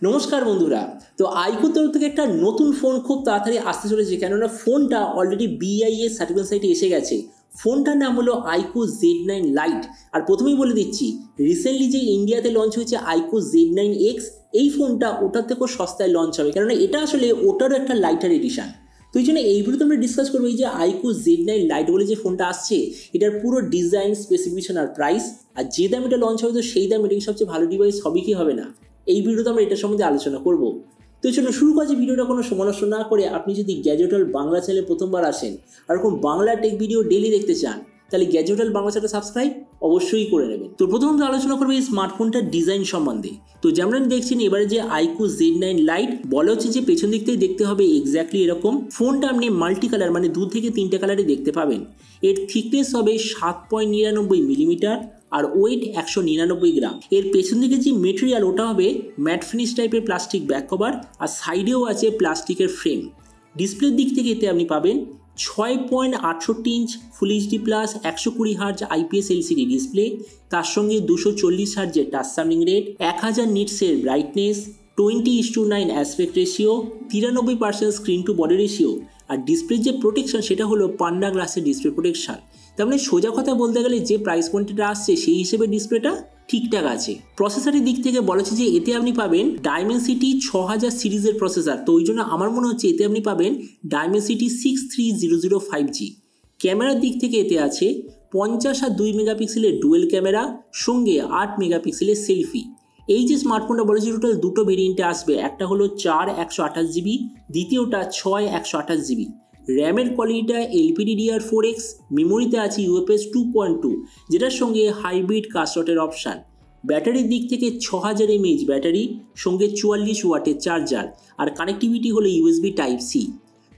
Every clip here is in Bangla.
নমস্কার বন্ধুরা। তো আইকুর তরফ থেকে একটা নতুন ফোন খুব তাড়াতাড়ি আসতে চলেছে, কেননা ফোনটা অলরেডি BIS সার্টিফিকেশন সাইটে এসে গেছে। ফোনটার নাম হলো আইকু Z9 লাইট। আর প্রথমেই বলে দিচ্ছি, রিসেন্টলি যে ইন্ডিয়াতে লঞ্চ হয়েছে আইকু Z9X, এই ফোনটা ওটার থেকেও সস্তায় লঞ্চ হবে, কেননা এটা আসলে ওটারও একটা লাইটার এডিশন। তো এই জন্য এই ভিডিওতে আমরা ডিসকাস করবো এই যে আইকু Z9 লাইট বলে যে ফোনটা আসছে, এটার পুরো ডিজাইন, স্পেসিফিকেশন আর প্রাইস, আর যে দাম এটা লঞ্চ হবে তো সেই দাম এটা সবচেয়ে ভালো ডিভাইস হবে কি হবে না, এই ভিডিওতে আমরা এটার সম্বন্ধে আলোচনা করব। তো চলুন শুরু করছি ভিডিওটা কোনো সময় নষ্ট না করে। আপনি যদি গ্যাজেটল বাংলা চ্যানেলে প্রথমবার আসেন আর এরকম বাংলা টেক ভিডিও ডেইলি দেখতে চান, তাহলে গ্যাজেটল বাংলা চ্যানেলটা সাবস্ক্রাইব অবশ্যই করে নেবেন। তো প্রথমত আলোচনা করবো এই স্মার্টফোনটার ডিজাইন সম্বন্ধে। তো যেমন আপনি দেখছেন এবারে যে আইকু Z9 লাইট বলা হচ্ছে যে পেছন দিক থেকে দেখতে হবে এক্স্যাক্টলি এরকম। ফোনটা আপনি মাল্টি কালার মানে 2 থেকে 3টে কালারে দেখতে পাবেন। এর থিকনেস হবে 7.99 মিলিমিটার আর ওয়েট 199 গ্রাম। এর পেছন দিকে যে মেটেরিয়াল ওটা হবে ম্যাট ফিনিশ টাইপের প্লাস্টিক ব্যাক কভার, আর সাইডেও আছে প্লাস্টিকের ফ্রেম। ডিসপ্লের দিক থেকে এতে আপনি পাবেন 6.68 inch full HD plus 120 hertz IPS LCD display, তার সঙ্গে 240 হার্জের টাচ সাউন্ডিং রেট, 1000 নিটসের brightness, 20:9 aspect ratio, 93% screen to body ratio. আর ডিসপ্লের যে প্রোটেকশন সেটা হলো পান্ডা গ্লাসের ডিসপ্লে প্রোটেকশন। তার মানে সোজা কথা বলতে গেলে যে প্রাইস পয়েন্টটা আসছে সেই হিসেবে ডিসপ্লেটা ঠিকঠাক আছে। প্রসেসরের দিক থেকে বলেছে যে এতে আপনি পাবেন ডাইমেনসিটি 6000 সিরিজের প্রসেসর। তো ওই জন্য আমার মনে হচ্ছে এতে আপনি পাবেন ডাইমেনসিটি 63005 5G। ক্যামেরার দিক থেকে এতে আছে 50 আর 2 মেগাপিক্সেলের ডুয়েল ক্যামেরা, সঙ্গে 8 মেগাপিক্সেলের সেলফি। এই যে স্মার্টফোনটা বলেছে টোটাল দুটো ভেরিয়েন্টে আসবে, একটা হলো 4 128GB, দ্বিতীয়টা 6 128GB। র্যামের কোয়ালিটিটা LPDDR4X, মেমোরিতে আছে UFS 2.2, যেটার সঙ্গে হাইব্রিড কাস্টটের অপশান। ব্যাটারির দিক থেকে 6000 mAh ব্যাটারি, সঙ্গে 44 ওয়াটের চার্জার, আর কানেক্টিভিটি হলো USB Type-C।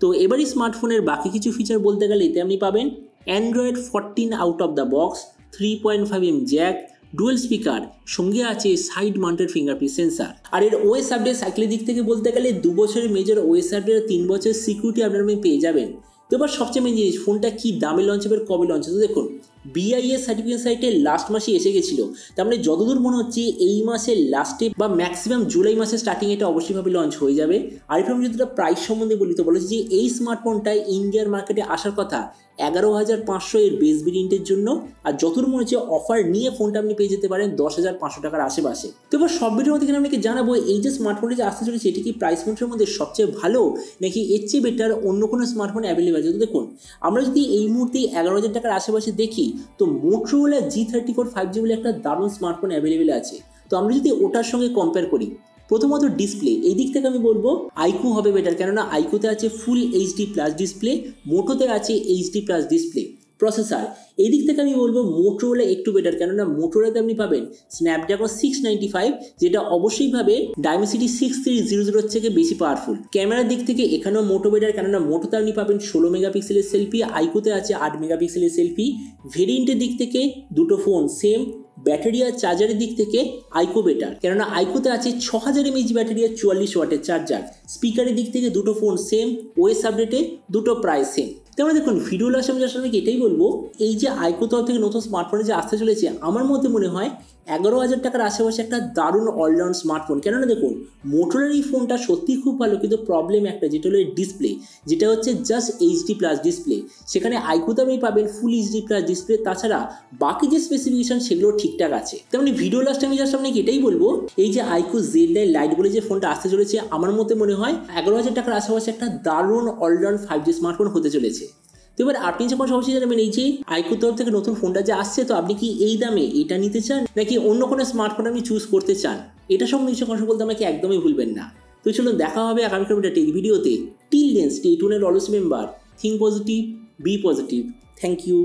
তো এবারই স্মার্টফোনের বাকি কিছু ফিচার বলতে গেলে এতে আপনি পাবেন Android 14 out of the box, 3.5mm Jack, dual speaker, সঙ্গে আছে সাইড মাউন্টেড ফিঙ্গারপ্রিন্ট সেন্সার। আর এর OS আপডেট সাইকেলের দিক থেকে বলতে গেলে 2 বছরের মেজর OS আপডেট, 3 বছরের সিকিউরিটি আপডেট আপনি পেয়ে যাবেন। তো এবার সবচেয়ে মেন জিনিস, ফোনটা কি দামে লঞ্চ হবে, কবে লঞ্চ হবে। তো দেখুন BIS সার্টিফিকেশন সাইটে লাস্ট মাসে এসে গেছিলো, তার মানে যতদূর মনে হচ্ছে এই মাসের লাস্টে বা ম্যাক্সিমাম জুলাই মাসের স্টার্টিং এটা অবশ্যইভাবে লঞ্চ হয়ে যাবে। আর এরকম যদি প্রাইস সম্বন্ধে বলি তো বলেছি যে এই স্মার্টফোনটা ইন্ডিয়ার মার্কেটে আসার কথা 11,500 এর বেস ভেরিয়েন্টের জন্য, আর যতদূর মনে হচ্ছে অফার নিয়ে ফোনটা আপনি পেয়ে যেতে পারেন 10,500 টাকার আশেপাশে। তো এবার সব ভিডিওর মধ্যে আপনাকে জানাবো এই যে স্মার্টফোনটি যে আসতে চলেছে এটি কি প্রাইস পয়েন্টের মধ্যে সবচেয়ে ভালো, নাকি এর চেয়ে বেটার অন্য কোনো স্মার্টফোন অ্যাভেলেবেল আছে। তো দেখুন আমরা যদি এই মুহূর্তে 11,000 টাকার আশেপাশে দেখি তো Motorola G34 5G বলে একটা দারুণ স্মার্টফোন অ্যাভেলেবেল আছে। তো আমরা যদি ওটার সঙ্গে কম্পেয়ার করি, প্রথমত ডিসপ্লে এই দিক থেকে আমি বলবো আইকু হবে বেটার, কেননা আইকুতে আছে ফুল HD প্লাস ডিসপ্লে, মোটোতে আছে HD প্লাস ডিসপ্লে। প্রসেসর এই দিক থেকে আমি বলবো Motorola একটু বেটার, কেননা Motorolaতে আপনি পাবেন Snapdragon 695, যেটা অবশ্যই ভাবে Dimensity 6300 থেকে বেশি পাওয়ারফুল। ক্যামেরার দিক থেকে এখানেও মোটো বেটার, কেননা মোটোতে আপনি পাবেন 16 মেগাপিক্সেলের সেলফি, আইকুতে আছে 8 মেগাপিক্সেলের সেলফি। ভেরিয়েন্টের দিক থেকে দুটো ফোন সেম। ব্যাটারি আর চার্জারের দিক থেকে আইকু বেটার, কেননা আইকুতে আছে 6000 mAh ব্যাটারি আর 44 ওয়াটের চার্জার। স্পিকারের দিক থেকে দুটো ফোন সেম, OS আপডেটে দুটো প্রাইস সেম। তেমন দেখুন ভিডিও লাস্ট আমি জাস্ট আপনাকে এটাই বলবো, এই যে আইকু তরফ থেকে নতুন স্মার্টফোনে যে আসতে চলেছে আমার মধ্যে মনে হয় 11,000 টাকার আশেপাশে একটা দারুণ অলরাউন্ড স্মার্টফোন। কেননা দেখুন Motorola এই ফোনটা সত্যিই খুব ভালো, কিন্তু প্রবলেম একটা, যেটা হলো ডিসপ্লে, যেটা হচ্ছে জাস্ট HD প্লাস ডিসপ্লে। সেখানে আইকুতে আপনি পাবেন ফুল HD প্লাস ডিসপ্লে, তাছাড়া বাকি যে স্পেসিফিকেশন সেগুলো ঠিকঠাক আছে। তেমনি ভিডিও লাস্ট আমি জাস্ট আপনাকে এটাই বলবো, এই যে আইকু Z9 লাইট বলে যে ফোনটা আসতে চলেছে আমার মধ্যে মনে হয় 11,000 টাকার আশেপাশে একটা দারুণ অলরাউন্ড 5G স্মার্টফোন হতে চলেছে। তো এবার আপনি যখন সবচেয়ে জানাবেন এই যে আইকুর তরফ থেকে নতুন ফোনটা যে আসছে, তো আপনি কি এই দামে এটা নিতে চান, নাকি অন্য কোনো স্মার্টফোন আপনি চুজ করতে চান, এটা সঙ্গে নিশ্চয় কথা বলতে আমাকে একদমই ভুলবেন না। তো চলুন দেখা হবে আগামীকাল একটা টেক ভিডিওতে। Till then stay tuned, always remember, think positive, be positive. Thank you.